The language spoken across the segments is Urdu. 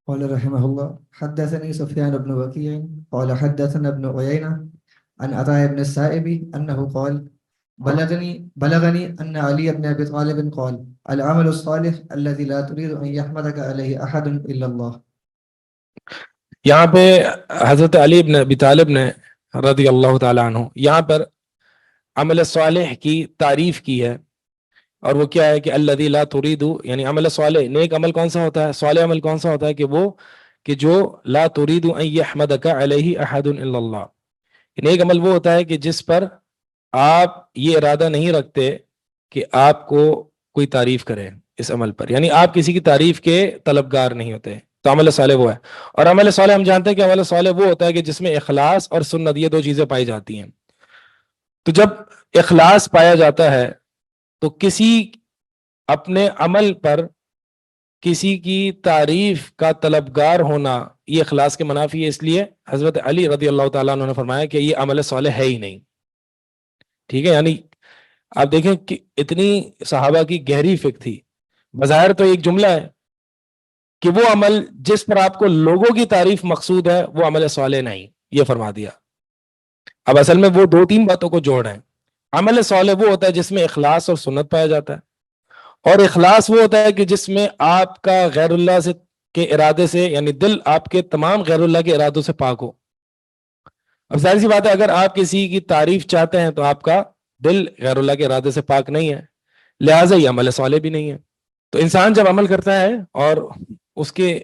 قال رحمه الله حدثني سفيان بن وكيع قال حدثنا ابن عيينة عن عطاء بن السائب أنه قال بلغني أن علي بن أبي طالب قال العمل الصالح الذي لا تريد أن يحمدك عليه أحد إلا الله. یہاں پہ حضرت علی بن ابی طالب نے رضی اللہ تعالیٰ عنہ یہاں پر عمل صالح کی تعریف کی ہے، اور وہ کیا ہے کہ الذی لا ترید، یعنی عمل صالح، نیک عمل کون سا ہوتا ہے، صالح عمل کون سا ہوتا ہے کہ جو لا ترید ان یحمدک علیہ احد الا اللہ. نیک عمل وہ ہوتا ہے کہ جس پر آپ یہ ارادہ نہیں رکھتے کہ آپ کو کوئی تعریف کرے اس عمل پر، یعنی آپ کسی کی تعریف کے طلبگار نہیں ہوتے، تو عمل صالح وہ ہے. اور عمل صالح ہم جانتے ہیں کہ عمل صالح وہ ہوتا ہے کہ جس میں اخلاص اور سنت، یہ دو چیزیں پائی جاتی ہیں. تو جب اخلاص پایا جاتا ہے تو کسی اپنے عمل پر کسی کی تعریف کا طلبگار ہونا یہ اخلاص کے منافی ہے. اس لیے حضرت علی رضی اللہ تعالیٰ عنہ نے فرمایا کہ یہ عمل صالح ہے ہی نہیں. ٹھیک ہے، یعنی آپ دیکھیں کہ اتنی صحابہ کی گہری فکر تھی. بظاہر تو ایک جملہ ہے کہ وہ عمل جس پر آپ کو لوگوں کی تعریف مقصود ہے وہ عمل صالح نہیں، یہ فرما دیا. اب اصل میں وہ دو تین باتوں کو جوڑ رہے ہیں. عمل صالح وہ ہوتا ہے جس میں اخلاص اور سنت پایا جاتا ہے، اور اخلاص وہ ہوتا ہے کہ جس میں آپ کا غیر اللہ سے کے ارادے سے، یعنی دل آپ کے تمام غیر اللہ کے ارادوں سے پاک ہو. اب ظاہر سی بات ہے اگر آپ کسی کی تعریف چاہتے ہیں تو آپ کا دل غیر اللہ کے ارادے سے پاک نہیں ہے، لہٰذا یہ عمل صالح بھی نہیں ہے. تو انسان جب عمل کرتا ہے اور اس کے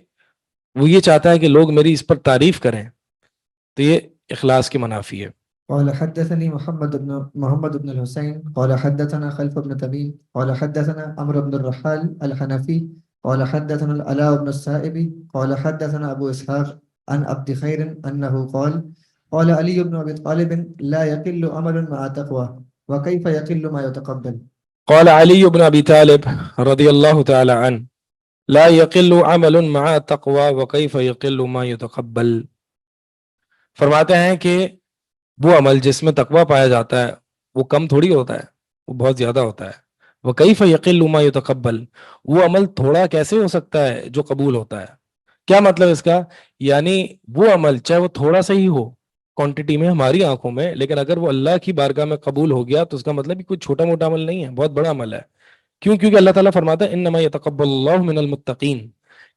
وہ یہ چاہتا ہے کہ لوگ میری اس پر تعریف کریں، تو یہ اخلاص کی منافی ہے. قال حدثني محمد بن الحسين قال حدثنا خلف بن تميم قال حدثنا عمرو بن الرحال الحنفي قال حدثنا العلاء بن السائب قال حدثنا أبو إسحاق عن عبد خير أنه قال علي بن أبي طالب لا يقل عمل مع تقوى وكيف يقل ما يتقبل. قال علي بن ابی طالب رضی اللہ تعالی عنہ لا يقل عمل مع تقوى وكيف يقل ما يتقبل. فرماتے ہیں کہ وہ عمل جس میں تقوی پایا جاتا ہے وہ کم تھوڑی ہوتا ہے، وہ بہت زیادہ ہوتا ہے. وكيف يقل ما يتقبل، وہ عمل تھوڑا کیسے ہو سکتا ہے جو قبول ہوتا ہے. کیا مطلب اس کا، یعنی وہ عمل چاہے وہ تھوڑا سا ہی ہو کوانٹٹی میں ہماری آنکھوں میں، لیکن اگر وہ اللہ کی بارگاہ میں قبول ہو گیا تو اس کا مطلب کوئی چھوٹا موٹا عمل نہیں ہے، بہت بڑا عمل ہے. کیونکہ اللہ تعالیٰ فرماتا ہے انما یتقبل اللہ من المتقین،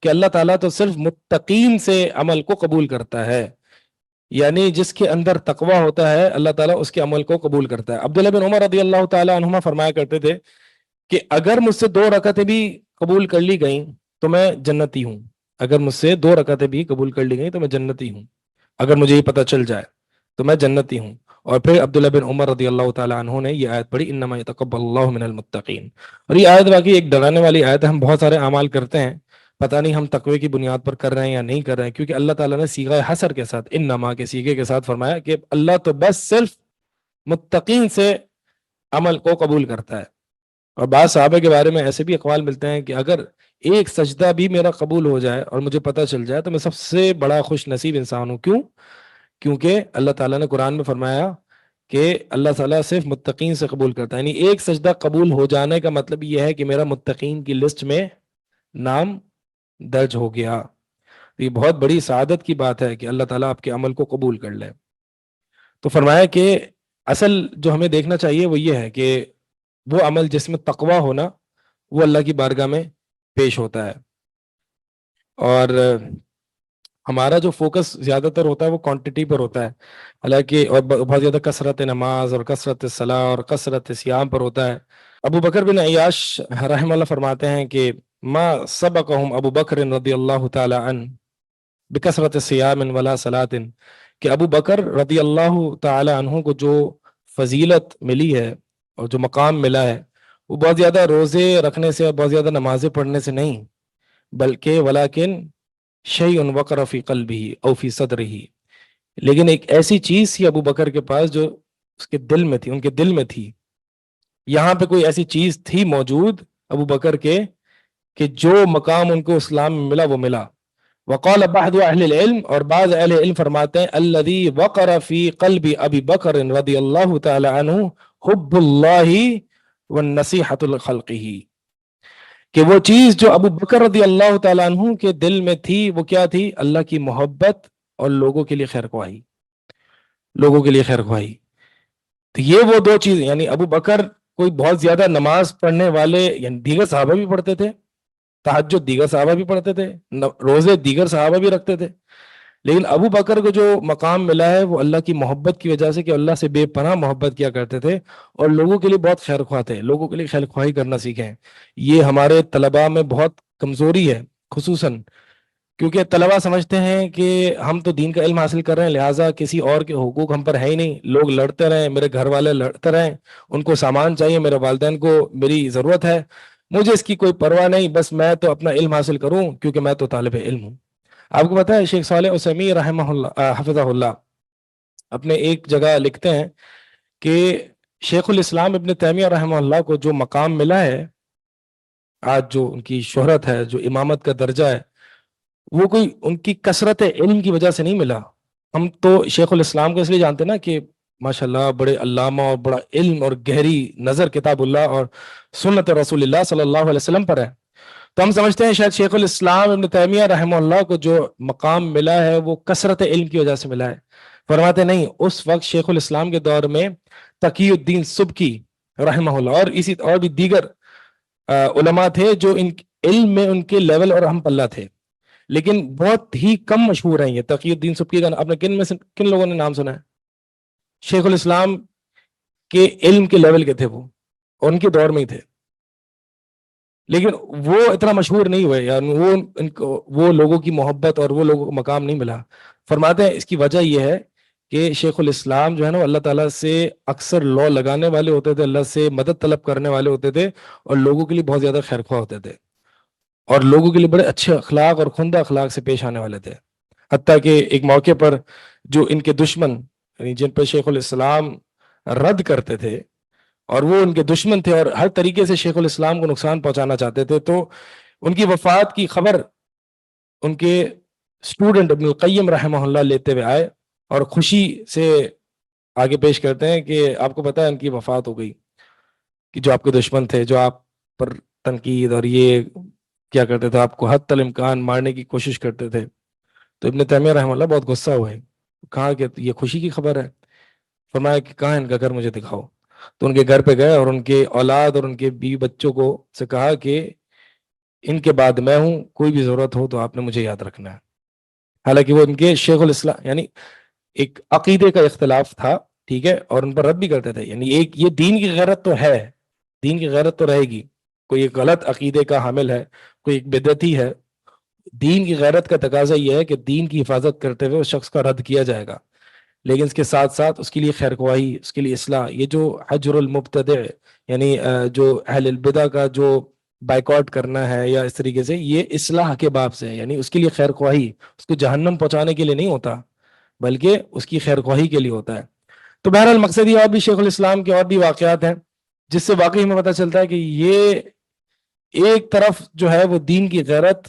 کہ اللہ تعالیٰ تو صرف متقین سے عمل کو قبول کرتا ہے، یعنی جس کے اندر تقوی ہوتا ہے اللہ تعالیٰ اس کے عمل کو قبول کرتا ہے. عبداللہ بن عمر رضی اللہ تعالیٰ عنہما فرمایا کرتے تھے کہ اگر مجھ سے 2 رکعتیں بھی قبول کر لی گئیں تو میں جنتی ہوں. اگر مجھ سے 2 رکعتیں بھی قبول کر لی گئیں تو میں جنتی ہوں، اگر مجھے یہ پتہ چل جائے تو میں جنتی ہوں. اور پھر عبداللہ بن عمر رضی اللہ تعالیٰ عنہ نے یہ آیت پڑھی انما یتقبل اللہ من المتقین. اور یہ آیت واقعی ایک ڈرانے والی آیت ہے. ہم بہت سارے اعمال کرتے ہیں، پتہ نہیں ہم تقوی کی بنیاد پر کر رہے ہیں یا نہیں کر رہے ہیں، کیونکہ اللہ تعالیٰ نے صیغہ حصر کے ساتھ، انما کے صیغے کے ساتھ فرمایا کہ اللہ تو بس صرف متقین سے عمل کو قبول کرتا ہے. اور بعض صحابہ کے بارے میں ایسے بھی اقوال ملتے ہیں کہ اگر ایک سجدہ بھی میرا قبول ہو جائے اور مجھے پتہ چل جائے تو میں سب سے بڑا خوش نصیب انسان ہوں. کیوں؟ کیونکہ اللہ تعالیٰ نے قرآن میں فرمایا کہ اللہ تعالیٰ صرف متقین سے قبول کرتا ہے، یعنی ایک سجدہ قبول ہو جانے کا مطلب یہ ہے کہ میرا متقین کی لسٹ میں نام درج ہو گیا. یہ بہت بڑی سعادت کی بات ہے کہ اللہ تعالیٰ آپ کے عمل کو قبول کر لے. تو فرمایا کہ اصل جو ہمیں دیکھنا چاہیے وہ یہ ہے کہ وہ عمل جس میں تقوی ہونا وہ اللہ کی بارگاہ میں پیش ہوتا ہے. اور ہمارا جو فوکس زیادہ تر ہوتا ہے وہ کوانٹٹی پر ہوتا ہے، حالانکہ اور بہت زیادہ کثرت نماز اور کثرت صلاح اور کثرت صیام پر ہوتا ہے. ابو بکر بن عیاش رحمہ اللہ فرماتے ہیں کہ ما سبقہم ابو بکر رضی اللہ تعالی عنہ بکثرت صیام ولا صلاۃ، کہ ابو بکر رضی اللہ تعالی عنہ کو جو فضیلت ملی ہے اور جو مقام ملا ہے وہ بہت زیادہ روزے رکھنے سے اور بہت زیادہ نمازیں پڑھنے سے نہیں، بلکہ ولیکن شیء وقر فی قلبہ او فی صدرہ، لیکن ایک ایسی چیز تھی ابو بکر کے پاس جو اس کے دل میں تھی، ان کے دل میں تھی. یہاں پہ کوئی ایسی چیز تھی موجود ابو بکر کے کہ جو مقام ان کو اسلام میں ملا وہ ملا. وقال بعض اہل العلم، اور بعض اہل علم فرماتے ہیں الذی وقر فی قلب ابی بکر رضی اللہ تعالی عنہ حب اللہ والنصیحۃ لخلقہ، کہ وہ چیز جو ابو بکر رضی اللہ تعالیٰ عنہ کے دل میں تھی وہ کیا تھی؟ اللہ کی محبت اور لوگوں کے لیے خیر خواہی، لوگوں کے لیے خیر خواہی. تو یہ وہ دو چیز، یعنی ابو بکر کوئی بہت زیادہ نماز پڑھنے والے، یعنی دیگر صحابہ بھی پڑھتے تھے، تہجد دیگر صحابہ بھی پڑھتے تھے، روزے دیگر صحابہ بھی رکھتے تھے، لیکن ابو بکر کو جو مقام ملا ہے وہ اللہ کی محبت کی وجہ سے، کہ اللہ سے بے پناہ محبت کیا کرتے تھے اور لوگوں کے لیے بہت خیر خواہ تھے، لوگوں کے لیے خیر خواہی کرنا سیکھیں. یہ ہمارے طلباء میں بہت کمزوری ہے، خصوصاً کیونکہ طلباء سمجھتے ہیں کہ ہم تو دین کا علم حاصل کر رہے ہیں، لہٰذا کسی اور کے حقوق ہم پر ہے ہی نہیں، لوگ لڑتے رہیں، میرے گھر والے لڑتے رہیں، ان کو سامان چاہیے، میرے والدین کو میری ضرورت ہے، مجھے اس کی کوئی پرواہ نہیں، بس میں تو اپنا علم حاصل کروں کیونکہ میں تو طالب علم ہوں. آپ کو پتہ ہے شیخ صالح عثیمین رحمہ اللہ حفظہ اللہ اپنے ایک جگہ لکھتے ہیں کہ شیخ الاسلام ابن تیمیہ رحمہ اللہ کو جو مقام ملا ہے آج، جو ان کی شہرت ہے، جو امامت کا درجہ ہے، وہ کوئی ان کی کثرت علم کی وجہ سے نہیں ملا. ہم تو شیخ الاسلام کو اس لیے جانتے ہیں نا کہ ماشاءاللہ بڑے علامہ اور بڑا علم اور گہری نظر کتاب اللہ اور سنت رسول اللہ صلی اللہ علیہ وسلم پر ہے، تو ہم سمجھتے ہیں شاید شیخ الاسلام ابن تیمیہ رحمہ اللہ کو جو مقام ملا ہے وہ کثرت علم کی وجہ سے ملا ہے. فرماتے نہیں، اس وقت شیخ الاسلام کے دور میں تقی الدین سبکی رحمہ اللہ اور بھی دیگر علماء تھے جو ان علم میں ان کے لیول اور ہم پلہ تھے، لیکن بہت ہی کم مشہور ہیں. یہ تقی الدین سبکی کا آپ نے کن لوگوں نے نام سنا ہے؟ شیخ الاسلام کے علم کے لیول کے تھے وہ، اور ان کے دور میں ہی تھے، لیکن وہ اتنا مشہور نہیں ہوئے، یعنی وہ لوگوں کی محبت اور وہ لوگوں کو مقام نہیں ملا. فرماتے ہیں اس کی وجہ یہ ہے کہ شیخ الاسلام جو ہے نا اللہ تعالیٰ سے اکثر لو لگانے والے ہوتے تھے، اللہ سے مدد طلب کرنے والے ہوتے تھے، اور لوگوں کے لیے بہت زیادہ خیر خواہ ہوتے تھے، اور لوگوں کے لیے بڑے اچھے اخلاق اور خندہ اخلاق سے پیش آنے والے تھے. حتیٰ کہ ایک موقع پر جو ان کے دشمن، یعنی جن پر شیخ الاسلام رد کرتے تھے اور وہ ان کے دشمن تھے اور ہر طریقے سے شیخ الاسلام کو نقصان پہنچانا چاہتے تھے، تو ان کی وفات کی خبر ان کے اسٹوڈنٹ ابن القیم رحمہ اللہ لیتے ہوئے آئے اور خوشی سے آگے پیش کرتے ہیں کہ آپ کو پتہ ہے ان کی وفات ہو گئی، کہ جو آپ کے دشمن تھے، جو آپ پر تنقید اور یہ کیا کرتے تھے، آپ کو حتی الامکان مارنے کی کوشش کرتے تھے. تو ابن تیمیہ رحمہ اللہ بہت غصہ ہوئے، کہا کہ یہ خوشی کی خبر ہے. فرمایا کہ کہاں ان کا گھر، مجھے دکھاؤ. تو ان کے گھر پہ گئے اور ان کے اولاد اور ان کے بیوی بچوں کو سے کہا کہ ان کے بعد میں ہوں، کوئی بھی ضرورت ہو تو آپ نے مجھے یاد رکھنا ہے. حالانکہ وہ ان کے شیخ الاسلام، یعنی ایک عقیدے کا اختلاف تھا، ٹھیک ہے، اور ان پر رد بھی کرتے تھے. یعنی ایک یہ دین کی غیرت تو ہے، دین کی غیرت تو رہے گی، کوئی ایک غلط عقیدے کا حامل ہے، کوئی ایک بدعتی ہے، دین کی غیرت کا تقاضا یہ ہے کہ دین کی حفاظت کرتے ہوئے اس شخص کا رد کیا جائے گا، لیکن اس کے ساتھ ساتھ اس کے لیے خیر خواہی، اس کے لیے اصلاح. یہ جو حجر المبتدع، یعنی جو اہل البدع کا جو بائیکاٹ کرنا ہے یا اس طریقے سے، یہ اصلاح کے باب سے ہے، یعنی اس کے لیے خیر خواہی، اس کو جہنم پہنچانے کے لیے نہیں ہوتا بلکہ اس کی خیر خواہی کے لیے ہوتا ہے. تو بہرحال مقصد یہ، اور بھی شیخ الاسلام کے اور بھی واقعات ہیں جس سے واقعی ہمیں پتہ چلتا ہے کہ یہ ایک طرف جو ہے وہ دین کی غیرت،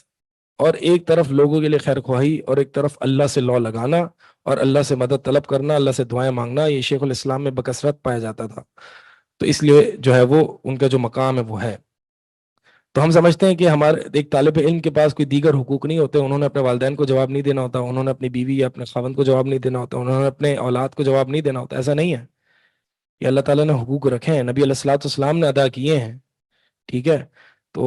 اور ایک طرف لوگوں کے لیے خیر خواہی، اور ایک طرف اللہ سے لو لگانا اور اللہ سے مدد طلب کرنا، اللہ سے دعائیں مانگنا، یہ شیخ الاسلام میں بکثرت پایا جاتا تھا. تو اس لیے جو ہے وہ ان کا جو مقام ہے وہ ہے. تو ہم سمجھتے ہیں کہ ہمارے ایک طالب علم کے پاس کوئی دیگر حقوق نہیں ہوتے، انہوں نے اپنے والدین کو جواب نہیں دینا ہوتا، انہوں نے اپنی بیوی یا اپنے خاوند کو جواب نہیں دینا ہوتا، انہوں نے اپنے اولاد کو جواب نہیں دینا ہوتا. ایسا نہیں ہے، یہ اللہ تعالیٰ نے حقوق رکھے ہیں، نبی علیہ الصلوۃ والسلام نے ادا کیے ہیں، ٹھیک ہے. تو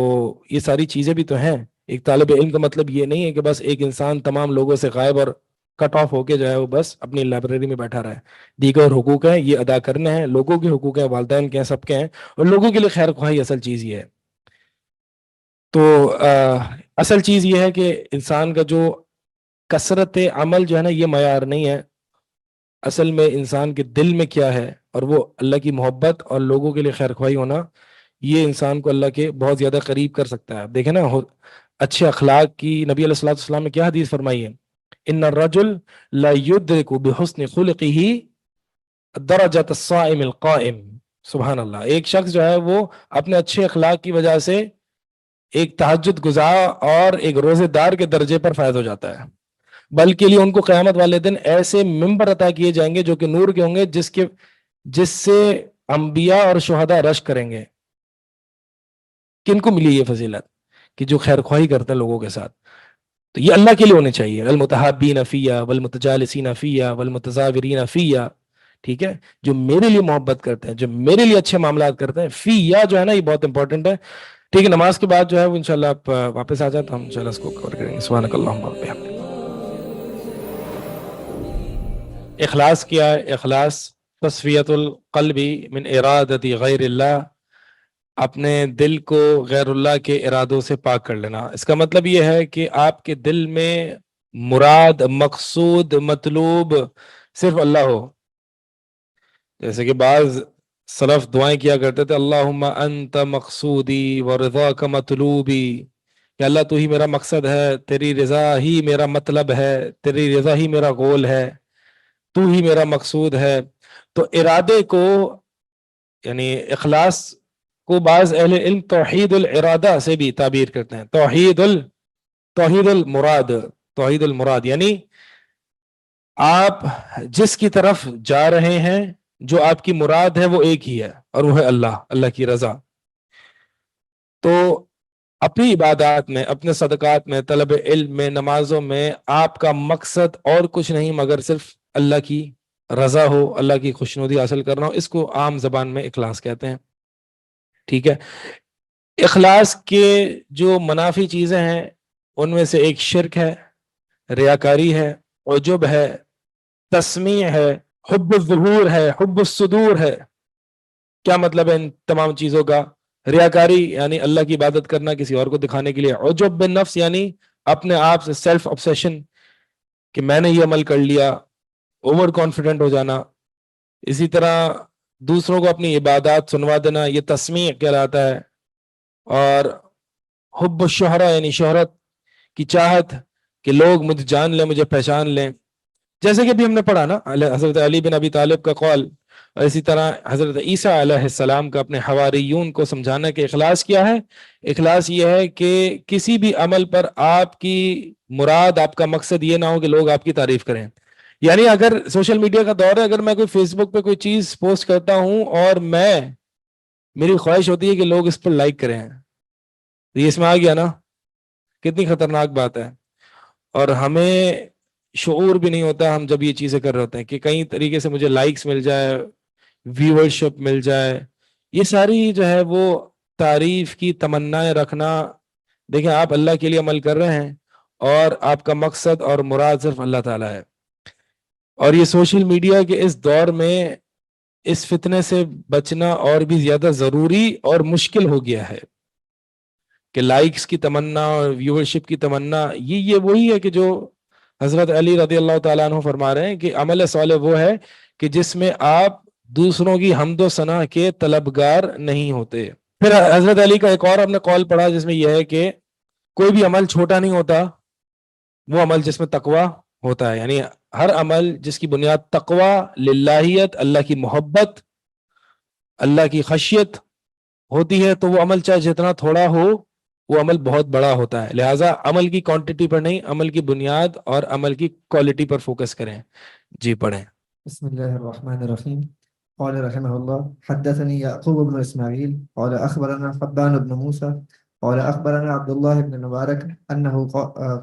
یہ ساری چیزیں بھی تو ہیں. ایک طالب علم کا مطلب یہ نہیں ہے کہ بس ایک انسان تمام لوگوں سے غائب اور کٹ آف ہو کے جو ہے وہ بس اپنی لائبریری میں بیٹھا رہے. دیگر حقوق ہیں، یہ ادا کرنے ہیں، لوگوں کے حقوق ہیں، والدین کے ہیں، سب کے ہیں، اور لوگوں کے لیے خیر خواہی اصل چیز یہ ہے. تو اصل چیز یہ ہے کہ انسان کا جو کثرت عمل جو ہے نا یہ معیار نہیں ہے، اصل میں انسان کے دل میں کیا ہے، اور وہ اللہ کی محبت اور لوگوں کے لیے خیر خواہی ہونا، یہ انسان کو اللہ کے بہت زیادہ قریب کر سکتا ہے. دیکھیں نا، اچھے اخلاق کی نبی علیہ الصلوۃ والسلام نے کیا حدیث فرمائی ہے؟ ان الرجل لا يدرك بحسن خلقه درجۃ الصائم القائم. سبحان اللہ. ایک شخص جو ہے وہ اپنے اچھے اخلاق کی وجہ سے ایک تہجد گزار اور ایک روزے دار کے درجے پر فائز ہو جاتا ہے، بلکہ لیے ان کو قیامت والے دن ایسے ممبر عطا کیے جائیں گے جو کہ نور کے ہوں گے، جس سے انبیاء اور شہداء رشک کریں گے. کن کو ملی یہ فضیلت کہ جو خیر خواہی کرتے ہیں لوگوں کے ساتھ؟ تو یہ اللہ کے لیے ہونے چاہیے، المتحابین فیہ والمتجالسین فیہ والمتزاورین فیہ، ٹھیک ہے، جو میرے لیے محبت کرتے ہیں، جو میرے لیے اچھے معاملات کرتے ہیں، فیہ جو ہے نا یہ بہت امپورٹنٹ ہے، ٹھیک ہے۔ نماز کے بعد جو ہے وہ انشاءاللہ آپ واپس آ جائیں تو ہم انشاءاللہ اس کو کور کریں گے۔ سبحانک اللہم وبحمدک۔ اخلاص کیا ہے؟ اخلاص تصفیت القلب من ارادت غیر اللہ، اپنے دل کو غیر اللہ کے ارادوں سے پاک کر لینا۔ اس کا مطلب یہ ہے کہ آپ کے دل میں مراد، مقصود، مطلوب صرف اللہ ہو۔ جیسے کہ بعض سلف دعائیں کیا کرتے تھے، اللہم انت مقصودی ورضاک مطلوبی، کہ اللہ تو ہی میرا مقصد ہے، تیری رضا ہی میرا مطلب ہے، تیری رضا ہی میرا گول ہے، تو ہی میرا مقصود ہے۔ تو ارادے کو، یعنی اخلاص کو بعض اہل علم توحید الارادہ سے بھی تعبیر کرتے ہیں، توحید المراد، توحید المراد یعنی آپ جس کی طرف جا رہے ہیں، جو آپ کی مراد ہے وہ ایک ہی ہے، اور وہ ہے اللہ، اللہ کی رضا۔ تو اپنی عبادات میں، اپنے صدقات میں، طلب علم میں، نمازوں میں آپ کا مقصد اور کچھ نہیں مگر صرف اللہ کی رضا ہو، اللہ کی خوشنودی حاصل کرنا ہو، اس کو عام زبان میں اخلاص کہتے ہیں، ٹھیک ہے۔ اخلاص کے جو منافی چیزیں ہیں ان میں سے ایک شرک ہے، ریاکاری ہے، عجب ہے، تسمیع ہے، حب الظہور ہے، حب الصدور ہے۔ کیا مطلب ہے ان تمام چیزوں کا؟ ریاکاری یعنی اللہ کی عبادت کرنا کسی اور کو دکھانے کے لیے، عجب بالنفس یعنی اپنے آپ سے سیلف obsession کہ میں نے یہ عمل کر لیا، اوور کانفیڈنٹ ہو جانا۔ اسی طرح دوسروں کو اپنی عبادات سنوا دینا، یہ تسمیع کہلاتا ہے۔ اور حب الشہرہ یعنی شہرت کی چاہت کہ لوگ مجھے جان لیں، مجھے پہچان لیں، جیسے کہ بھی ہم نے پڑھا نا حضرت علی بن ابی طالب کا قول، اور اسی طرح حضرت عیسیٰ علیہ السلام کا اپنے حواریون کو سمجھانا کہ اخلاص کیا ہے۔ اخلاص یہ ہے کہ کسی بھی عمل پر آپ کی مراد، آپ کا مقصد یہ نہ ہو کہ لوگ آپ کی تعریف کریں۔ یعنی اگر سوشل میڈیا کا دور ہے، اگر میں کوئی فیس بک پہ کوئی چیز پوسٹ کرتا ہوں اور میری خواہش ہوتی ہے کہ لوگ اس پر لائک کریں، یہ اس میں آ گیا نا، کتنی خطرناک بات ہے۔ اور ہمیں شعور بھی نہیں ہوتا ہم جب یہ چیزیں کر رہے ہوتے ہیں کہ کئی طریقے سے مجھے لائکس مل جائے، ویورشپ مل جائے، یہ ساری جو ہے وہ تعریف کی تمنائیں رکھنا۔ دیکھیں آپ اللہ کے لیے عمل کر رہے ہیں اور آپ کا مقصد اور مراد صرف اللہ تعالیٰ ہے۔ اور یہ سوشل میڈیا کے اس دور میں اس فتنے سے بچنا اور بھی زیادہ ضروری اور مشکل ہو گیا ہے کہ لائکس کی تمنا اور ویورشپ کی تمنا، یہ وہی ہے کہ جو حضرت علی رضی اللہ تعالیٰ عنہ فرما رہے ہیں کہ عمل صالح وہ ہے کہ جس میں آپ دوسروں کی حمد و ثنا کے طلبگار نہیں ہوتے۔ پھر حضرت علی کا ایک اور ہم نے قول پڑھا جس میں یہ ہے کہ کوئی بھی عمل چھوٹا نہیں ہوتا، وہ عمل جس میں تقوی ہوتا ہے، یعنی ہر عمل جس کی بنیاد تقوی، للہیت، اللہ کی محبت، اللہ کی خشیت ہوتی ہے، تو وہ عمل چاہے جتنا تھوڑا ہو وہ عمل بہت بڑا ہوتا ہے۔ لہٰذا عمل کی کوانٹٹی پر نہیں، عمل کی بنیاد اور عمل کی کوالٹی پر فوکس کریں۔ جی پڑھیں۔ بسم الله الرحمن الرحيم. قال رحمه الله حدثني يعقوب بن إسماعيل قال أخبرنا حبان بن موسى قال أخبرنا عبد الله بن المبارك أنه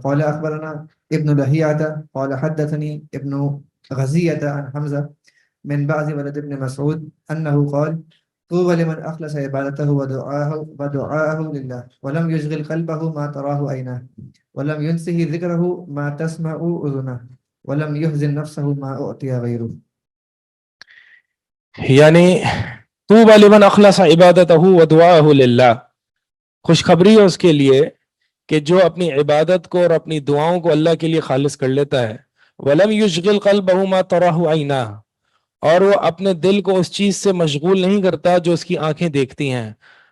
قال أخبرنا ابن لهيعة قال حدثني ابن غزية عن حمزة من بعض ولد ابن مسعود أنه قال طوبى لمن أخلص عبادته ودعاءه لله ولم يشغل قلبه ما تراه عيناه ولم ينسه ذكره ما تسمع أذنه ولم يحزن نفسه ما أعطي غيره۔ یعنی طوبى لمن اخلص عبادته ودعاءه للہ، خوشخبری ہے اس کے لیے کہ جو اپنی عبادت کو اور اپنی دعاؤں کو اللہ کے لیے خالص کر لیتا ہے، ولم يشغل قلبه ما تراه عیناہ، اور وہ اپنے دل کو اس چیز سے مشغول نہیں کرتا جو اس کی آنکھیں دیکھتی ہیں،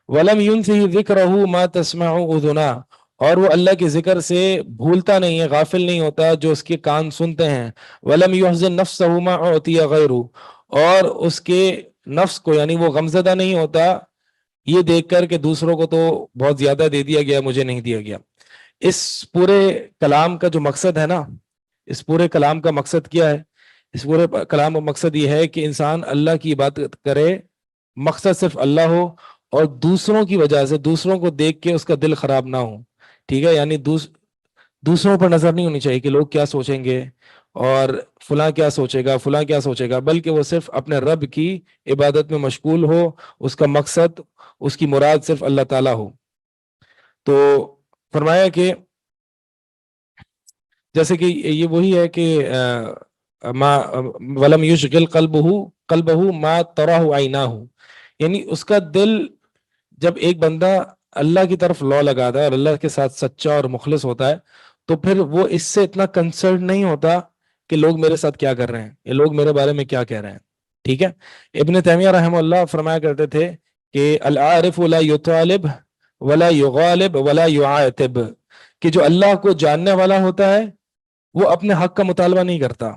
ولم ينسه ذکرہ ما تسمع اذناہ، اور وہ اللہ کے ذکر سے بھولتا نہیں ہے، غافل نہیں ہوتا جو اس کے کان سنتے ہیں، ولم يحزن نفسہ ما اعطی غیرہ، اور اس کے نفس کو یعنی وہ غمزدہ نہیں ہوتا یہ دیکھ کر کہ دوسروں کو تو بہت زیادہ دے دیا گیا، مجھے نہیں دیا گیا۔ اس پورے کلام کا جو مقصد ہے نا، اس پورے کلام کا مقصد کیا ہے؟ اس پورے کلام کا مقصد یہ ہے کہ انسان اللہ کی عبادت کرے، مقصد صرف اللہ ہو، اور دوسروں کی وجہ سے، دوسروں کو دیکھ کے اس کا دل خراب نہ ہو. ٹھیک ہے، یعنی دوسروں پر نظر نہیں ہونی چاہیے کہ لوگ کیا سوچیں گے اور فلاں کیا سوچے گا، فلاں کیا سوچے گا، بلکہ وہ صرف اپنے رب کی عبادت میں مشغول ہو، اس کا مقصد، اس کی مراد صرف اللہ تعالیٰ ہو. تو فرمایا کہ جیسے کہ یہ وہی ہے کہ ما ولم یشغل قلبہ ما تراہ عیناہ، یعنی اس کا دل، جب ایک بندہ اللہ کی طرف لو لگاتا ہے اور اللہ کے ساتھ سچا اور مخلص ہوتا ہے، تو پھر وہ اس سے اتنا کنسرن نہیں ہوتا کہ لوگ میرے ساتھ کیا کر رہے ہیں یا لوگ میرے بارے میں کیا کہہ رہے ہیں. ٹھیک ہے. ابن تیمیہ رحمہ اللہ فرمایا کرتے تھے کہ العارف لا یطالب ولا یغالب ولا یعاتب، کہ جو اللہ کو جاننے والا ہوتا ہے وہ اپنے حق کا مطالبہ نہیں کرتا.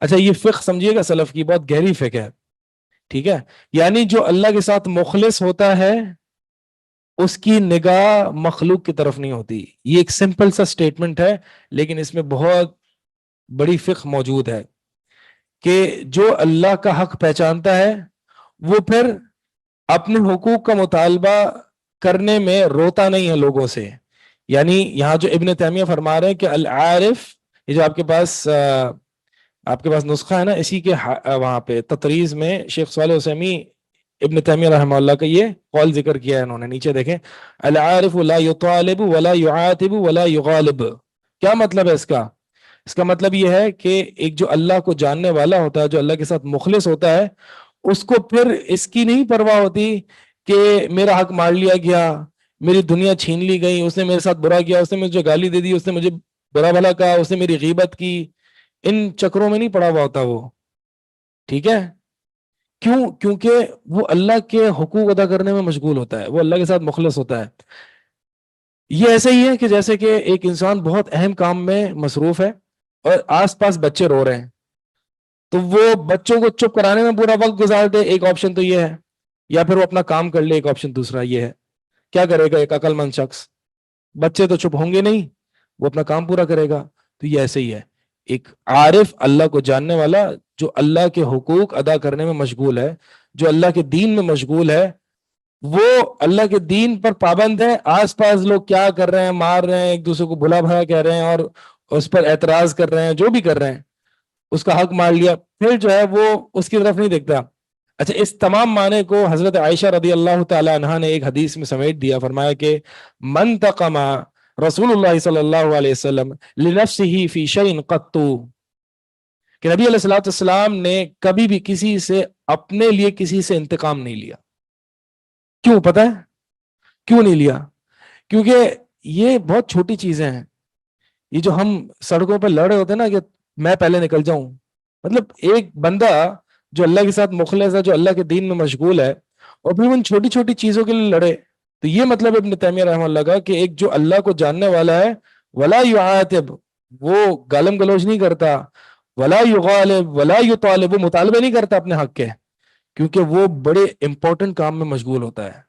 اچھا، یہ فقہ سمجھیے گا، سلف کی بہت گہری فقہ ہے. ٹھیک ہے، یعنی جو اللہ کے ساتھ مخلص ہوتا ہے اس کی نگاہ مخلوق کی طرف نہیں ہوتی. یہ ایک سمپل سا سٹیٹمنٹ ہے، لیکن اس میں بہت بڑی فقہ موجود ہے کہ جو اللہ کا حق پہچانتا ہے وہ پھر اپنے حقوق کا مطالبہ کرنے میں روتا نہیں ہے لوگوں سے. یعنی یہاں جو ابن تیمیہ فرما رہے ہیں کہ العارف، یہ جو آپ کے پاس نسخہ ہے نا، اسی کے وہاں پہ تطریز میں شیخ صالح عثیمی ابن تیمیہ رحمہ اللہ کا یہ قول ذکر کیا ہے انہوں نے. نیچے دیکھیں، العارف لا یطالب ولا یعاتب ولا یغالب. کیا مطلب ہے اس کا؟ اس کا مطلب یہ ہے کہ ایک جو اللہ کو جاننے والا ہوتا ہے، جو اللہ کے ساتھ مخلص ہوتا ہے، اس کو پھر اس کی نہیں پرواہ ہوتی کہ میرا حق مار لیا گیا، میری دنیا چھین لی گئی، اس نے میرے ساتھ برا کیا، اس نے مجھے گالی دے دی، اس نے مجھے برا بھلا کہا، اس نے میری غیبت کی. ان چکروں میں نہیں پڑا ہوا ہوتا وہ. ٹھیک ہے، کیوں؟ کیونکہ وہ اللہ کے حقوق ادا کرنے میں مشغول ہوتا ہے، وہ اللہ کے ساتھ مخلص ہوتا ہے. یہ ایسے ہی ہے کہ جیسے کہ ایک انسان بہت اہم کام میں مصروف ہے اور آس پاس بچے رو رہے ہیں، تو وہ بچوں کو چپ کرانے میں پورا وقت گزار دے، ایک آپشن تو یہ ہے، یا پھر وہ اپنا کام کر لے، ایک آپشن دوسرا یہ ہے. کیا کرے گا ایک عقل مند شخص؟ بچے تو چپ ہوں گے نہیں، وہ اپنا کام پورا کرے گا. تو یہ ایسے ہی ہے، ایک عارف، اللہ کو جاننے والا، جو اللہ کے حقوق ادا کرنے میں مشغول ہے، جو اللہ کے دین میں مشغول ہے، وہ اللہ کے دین پر پابند ہے. آس پاس لوگ کیا کر رہے ہیں، مار رہے ہیں، ایک دوسرے کو بھلا بھلا کہہ رہے ہیں اور اس پر اعتراض کر رہے ہیں، جو بھی کر رہے ہیں، اس کا حق مار لیا، پھر جو ہے وہ اس کی طرف نہیں دیکھتا. اچھا، اس تمام معنی کو حضرت عائشہ رضی اللہ تعالی عنہا نے ایک حدیث میں سمیٹ دیا. فرمایا کہ من تقم رسول اللہ صلی اللہ علیہ وسلم لنفسه فی شیء قط، کہ نبی علیہ الصلوۃ والسلام نے کبھی بھی کسی سے، اپنے لیے کسی سے انتقام نہیں لیا. کیوں پتہ ہے کیوں نہیں لیا؟ کیونکہ یہ بہت چھوٹی چیزیں ہیں. یہ جو ہم سڑکوں پہ لڑے ہوتے ہیں نا کہ میں پہلے نکل جاؤں، مطلب ایک بندہ جو اللہ کے ساتھ مخلص ہے، جو اللہ کے دین میں مشغول ہے، اور پھر ان چھوٹی چھوٹی چیزوں کے لیے لڑے، تو یہ مطلب ابن تیمیہ رحمہ اللہ کا کہ ایک جو اللہ کو جاننے والا ہے، ولا یعاتب، وہ گالم گلوچ نہیں کرتا، ولا یغالب ولا یطالب، وہ مطالبے نہیں کرتا اپنے حق کے، کیونکہ وہ بڑے امپورٹنٹ کام میں مشغول ہوتا ہے.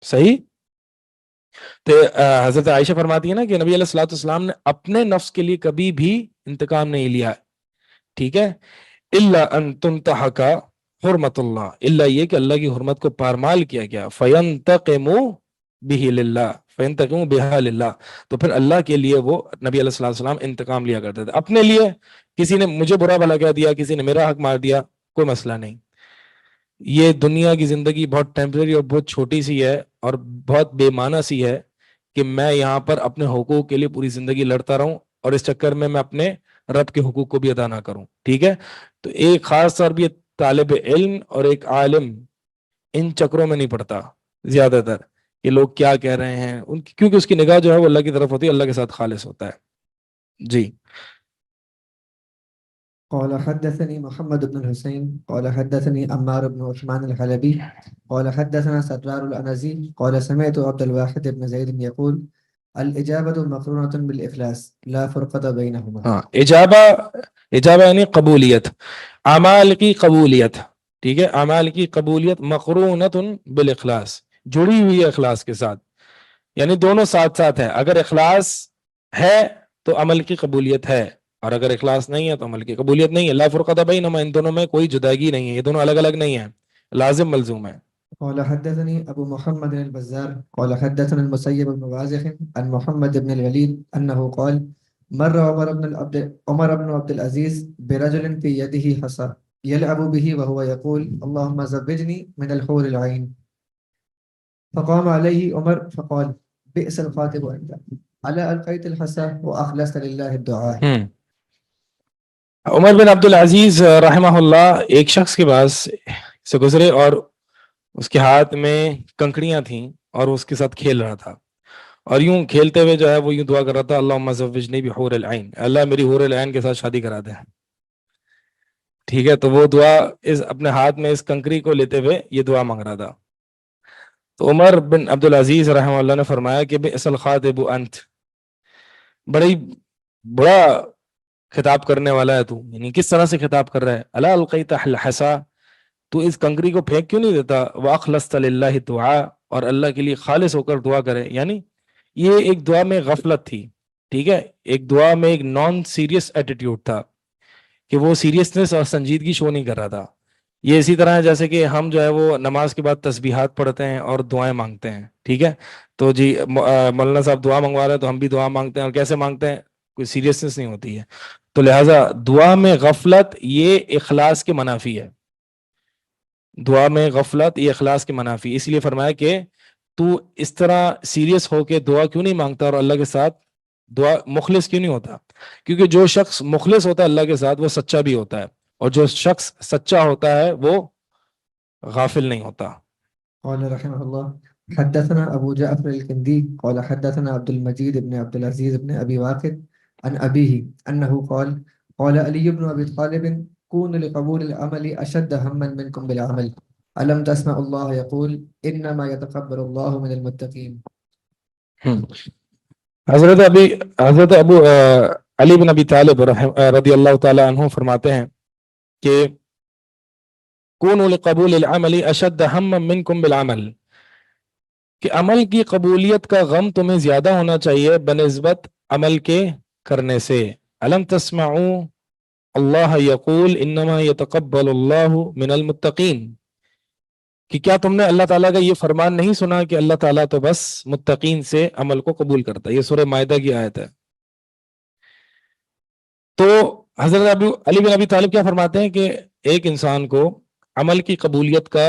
صحیح. تو حضرت عائشہ فرماتی ہے نا کہ نبی علیہ الصلوۃ والسلام نے اپنے نفس کے لیے کبھی بھی انتقام نہیں لیا. ٹھیک ہے، الا ان تنتہک حرمت اللہ، الا یہ کہ اللہ کی حرمت کو پارمال کیا گیا، فینتقم بہ للہ، فینتقم بہا للہ، تو پھر اللہ کے لیے وہ نبی علیہ الصلوۃ والسلام انتقام لیا کرتے تھے. اپنے لیے کسی نے مجھے برا بھلا کہہ دیا، کسی نے میرا حق مار دیا، کوئی مسئلہ نہیں. یہ دنیا کی زندگی بہت ٹیمپرری اور بہت چھوٹی سی ہے اور بہت بے معنی سی ہے کہ میں یہاں پر اپنے حقوق کے لیے پوری زندگی لڑتا رہوں اور اس چکر میں اپنے رب کے حقوق کو بھی ادا نہ کروں. ٹھیک ہے، تو ایک خاص طور پہ طالب علم اور ایک عالم ان چکروں میں نہیں پڑتا زیادہ تر، کہ لوگ کیا کہہ رہے ہیں، کیونکہ اس کی نگاہ جو ہے وہ اللہ کی طرف ہوتی ہے، اللہ کے ساتھ خالص ہوتا ہے. جی. قال حدثني محمد بن الحسين قال حدثني عمار بن عثمان الحلبي قال حدثنا سرار الأنزي قال سمعت عبد الواحد بن زيد يقول الإجابة مقرونة بالإخلاص لا فرقة بينهما. ہاں، اجابہ یعنی قبولیت، اعمال کی قبولیت. ٹھیک ہے، اعمال کی قبولیت مقرونۃ بالاخلاص، جڑی ہوئی ہے اخلاص کے ساتھ، یعنی دونوں ساتھ ساتھ ہے. اگر اخلاص ہے تو عمل کی قبولیت ہے، اور اگر اخلاص نہیں ہے تو عمل کی قبولیت نہیں ہے. لا فرقۃ بینہما، ان دونوں میں کوئی جداگی نہیں ہے، یہ دونوں الگ الگ نہیں ہیں، لازم ملزوم ہے. قال حدثني أبو محمد البزار قال حدثنا المسيب بن وازخ عن محمد بن الوليد أنه قال مر عمر بن عبد العزيز برجل في يده حصى يلعب به وهو يقول اللهم زوجني من الحور العين فقام عليه عمر فقال بئس الخاتب أنت ألا ألقيت الحصى وأخلصت لله الدعاء عمر بن عبد العزیز رحمہ اللہ ایک شخص کے پاس سے گزرے اور اس کے ہاتھ میں کنکڑیاں تھیں اور وہ اس کے ساتھ کھیل رہا تھا اور یوں کھیلتے ہوئے جو ہے وہ یوں دعا کر رہا تھا اللہم زوجنی بحور العین، اللہ میری حور العین کے ساتھ شادی کرا دے. ٹھیک ہے، تو وہ دعا اپنے ہاتھ میں اس کنکری کو لیتے ہوئے یہ دعا مانگ رہا تھا. تو عمر بن عبد العزیز رحمہ اللہ نے فرمایا کہ بئس الخاطب انت، بڑی بڑا خطاب کرنے والا ہے تو، یعنی کس طرح سے خطاب کر رہا ہے. الا القیت الحصا، تو اس کنکری کو پھینک کیوں نہیں دیتا. واخلصت للہ دعا، اور اللہ کے لیے خالص ہو کر دعا کرے. یعنی یہ ایک دعا میں غفلت تھی، ٹھیک ہے، ایک دعا میں ایک نان سیریس ایٹیٹیوڈ تھا کہ وہ سیریسنس اور سنجیدگی شو نہیں کر رہا تھا. یہ اسی طرح ہے جیسے کہ ہم جو ہے وہ نماز کے بعد تسبیحات پڑھتے ہیں اور دعائیں مانگتے ہیں، ٹھیک ہے. تو جی مولانا صاحب دعا منگوا رہے ہیں تو ہم بھی دعا مانگتے ہیں، اور کیسے مانگتے ہیں، کوئی سیریسنس نہیں ہوتی ہے. تو لہٰذا دعا میں غفلت یہ اخلاص کے منافی ہے. دعا میں غفلت یہ اخلاص کے منافی. اس لیے فرمایا کہ تو اس طرح سیریس ہو کے دعا کیوں نہیں مانگتا اور اللہ کے ساتھ دعا مخلص کیوں نہیں ہوتا. کیونکہ جو شخص مخلص ہوتا ہے اللہ کے ساتھ وہ سچا بھی ہوتا ہے، اور جو شخص سچا ہوتا ہے وہ غافل نہیں ہوتا. قال رحمه الله حدثنا أبو جعفر الكندي قال حدثنا عبد المجيد بن عبد العزيز بن أبي واقد عن أبيه أنه قال قال علي بن أبي طالب كون لقبول العمل أشد هما منكم بالعمل ألم تسمع الله يقول إنما يتقبل الله من المتقين. حضرت ابو علی بن ابی طالب رضی اللہ تعالی عنہ فرماتے ہیں کہ کونوا لقبول العمل اشد ہما منکم بالعمل، کہ عمل کی قبولیت کا غم تمہیں زیادہ ہونا چاہیے بنسبت عمل کے کرنے سے. الم تسمعوا اللہ یقول انما یتقبل اللہ من المتقین، کہ کیا تم نے اللہ تعالیٰ کا یہ فرمان نہیں سنا کہ اللہ تعالیٰ تو بس متقین سے عمل کو قبول کرتا ہے. یہ سورہ مائدہ کی آیت ہے. تو حضرت علی بن ابی طالب کیا فرماتے ہیں کہ ایک انسان کو عمل کی قبولیت کا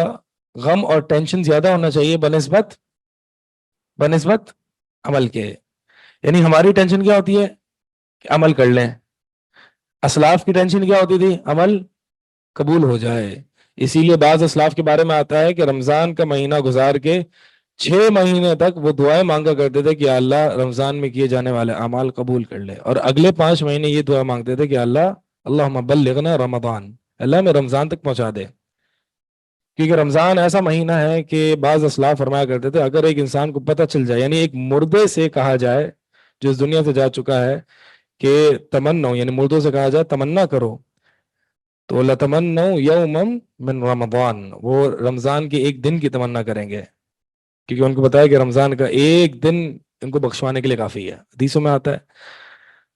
غم اور ٹینشن زیادہ ہونا چاہیے بنسبت عمل کے. یعنی ہماری ٹینشن کیا ہوتی ہے کہ عمل کر لیں، اسلاف کی ٹینشن کیا ہوتی تھی عمل قبول ہو جائے. اسی لیے بعض اسلاف کے بارے میں آتا ہے کہ رمضان کا مہینہ گزار کے 6 مہینے تک وہ دعائیں مانگا کرتے تھے کہ اللہ رمضان میں کیے جانے والے اعمال قبول کر لے، اور اگلے 5 مہینے یہ دعا مانگتے تھے کہ اللہم بلغنا رمضان، اللہ میں رمضان تک پہنچا دے. کیونکہ رمضان ایسا مہینہ ہے کہ بعض اسلاف فرمایا کرتے تھے اگر ایک انسان کو پتہ چل جائے، یعنی ایک مردے سے کہا جائے جو اس دنیا سے جا چکا ہے کہ تمنا، یعنی مردوں سے کہا جائے تمنا کرو، تو لَتَمَنَّوْا يَوْمًا مِّن رمضان، وہ رمضان کے ایک دن کی تمنا کریں گے، کیونکہ ان کو بتایا کہ رمضان کا ایک دن ان کو بخشوانے کے لیے کافی ہے، حدیثوں میں آتا ہے.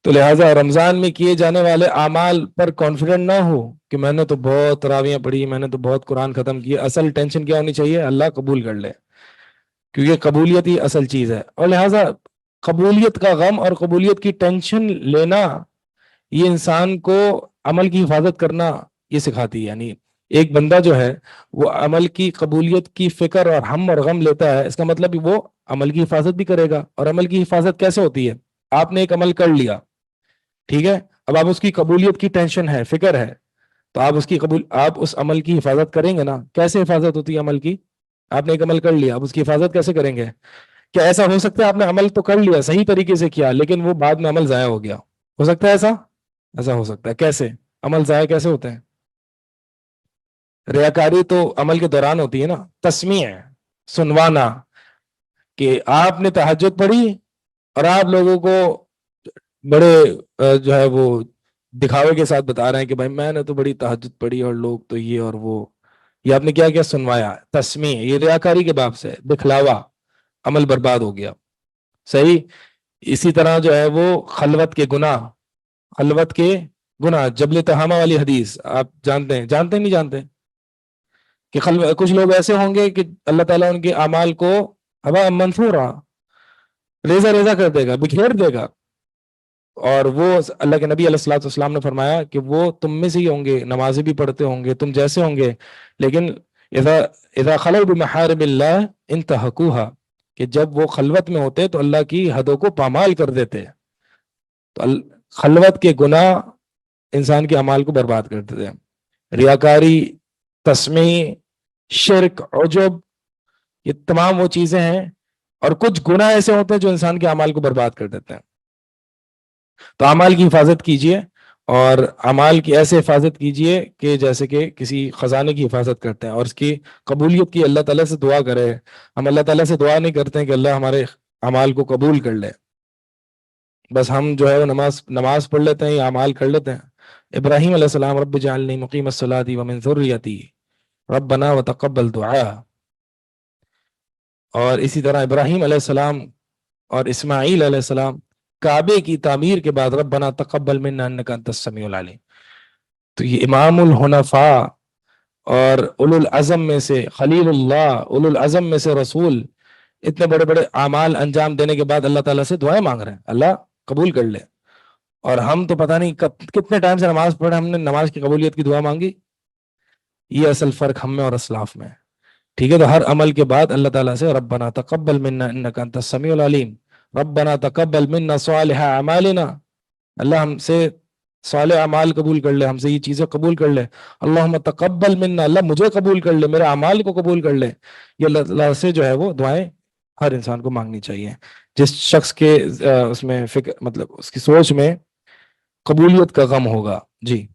تو لہٰذا رمضان میں کیے جانے والے اعمال پر کانفیڈنٹ نہ ہو کہ میں نے تو بہت تراویحیں پڑھی، میں نے تو بہت قرآن ختم کیا. اصل ٹینشن کیا ہونی چاہیے، اللہ قبول کر لے، کیونکہ قبولیت ہی اصل چیز ہے. اور لہٰذا قبولیت کا غم اور قبولیت کی ٹینشن لینا یہ انسان کو عمل کی حفاظت کرنا یہ سکھاتی ہے. یعنی ایک بندہ جو ہے وہ عمل کی قبولیت کی فکر اور ہم اور غم لیتا ہے، اس کا مطلب وہ عمل کی حفاظت بھی کرے گا. اور عمل کی حفاظت کیسے ہوتی ہے، آپ نے ایک عمل کر لیا، ٹھیک ہے، اب آپ اس کی قبولیت کی ٹینشن ہے، فکر ہے، تو آپ اس عمل کی حفاظت کریں گے نا. کیسے حفاظت ہوتی ہے عمل کی، آپ نے ایک عمل کر لیا، اب اس کی حفاظت کیسے کریں گے. کیا ایسا ہو سکتا ہے آپ نے عمل تو کر لیا، صحیح طریقے سے کیا، لیکن وہ بعد میں عمل ضائع ہو گیا، ہو سکتا ہے ایسا ہو سکتا ہے. کیسے عمل ضائع کیسے ہوتے ہیں. ریاکاری تو عمل کے دوران ہوتی ہے نا، تسمیع سنوانا، کہ آپ نے تہجد پڑھی اور آپ لوگوں کو بڑے جو ہے وہ دکھاوے کے ساتھ بتا رہے ہیں کہ بھائی میں نے تو بڑی تہجد پڑھی اور لوگ تو یہ اور وہ، یہ آپ نے کیا سنوایا، تسمیع. یہ ریاکاری کے باب سے دکھلاوا، عمل برباد ہو گیا. صحیح. اسی طرح جو ہے وہ خلوت کے گناہ، جبل تہامہ والی حدیث آپ جانتے ہیں نہیں جانتے، کہ کچھ لوگ ایسے ہوں گے کہ اللہ تعالیٰ ان کے اعمال کو ابا منثورا ریزہ ریزہ کر دے گا، بکھیر دے گا، اور وہ اللہ کے نبی علیہ الصلوۃ والسلام نے فرمایا کہ وہ تم میں سے ہی ہوں گے، نمازیں بھی پڑھتے ہوں گے، تم جیسے ہوں گے، لیکن اذا خلوا بمحارم اللہ انتہکوها، کہ جب وہ خلوت میں ہوتے تو اللہ کی حدوں کو پامال کر دیتے. تو خلوت کے گناہ انسان کے اعمال کو برباد کر دیتے ہیں. ریاکاری، تسمیع، شرک، عجب، یہ تمام وہ چیزیں ہیں، اور کچھ گناہ ایسے ہوتے ہیں جو انسان کے اعمال کو برباد کر دیتے ہیں. تو اعمال کی حفاظت کیجئے، اور اعمال کی ایسے حفاظت کیجئے کہ جیسے کہ کسی خزانے کی حفاظت کرتے ہیں، اور اس کی قبولیت کی اللہ تعالیٰ سے دعا کرے. ہم اللہ تعالیٰ سے دعا نہیں کرتے ہیں کہ اللہ ہمارے اعمال کو قبول کر لے، بس ہم جو ہے وہ نماز پڑھ لیتے ہیں یا اعمال کر لیتے ہیں. ابراہیم علیہ السلام رب اجعلنی مقیم الصلاۃ ومن ذریتی ربنا وتقبل دعا، اور اسی طرح ابراہیم علیہ السلام اور اسماعیل علیہ السلام کعبے کی تعمیر کے بعد ربنا تقبل منا انک انت السمیع العلیم. تو یہ امام الحنفاء اور اولو العزم میں سے خلیل اللہ، اولو العزم میں سے رسول، اتنے بڑے بڑے اعمال انجام دینے کے بعد اللہ تعالیٰ سے دعائیں مانگ رہے ہیں اللہ قبول کر لے، اور ہم تو پتہ نہیں کتنے ٹائم سے نماز پڑھے، ہم نے نماز کی قبولیت کی دعا مانگی. یہ اصل فرق ہم میں اور اسلاف میں. ٹھیک ہے، تو ہر عمل کے بعد اللہ تعالیٰ سے ربنا تقبل منا انک انت السمیع العلیم، ربنا تقبل منا صالح اعمالنا، اللہ ہم سے صالح اعمال قبول کر لے، ہم سے یہ چیزیں قبول کر لے. اللہم تقبل منا، اللہ مجھے قبول کر لے، میرے اعمال کو قبول کر لے. یہ اللہ تعالیٰ سے جو ہے وہ دعائیں ہر انسان کو مانگنی چاہیے. جس شخص کے اس میں فکر، مطلب اس کی سوچ میں قبولیت کا غم ہوگا. جی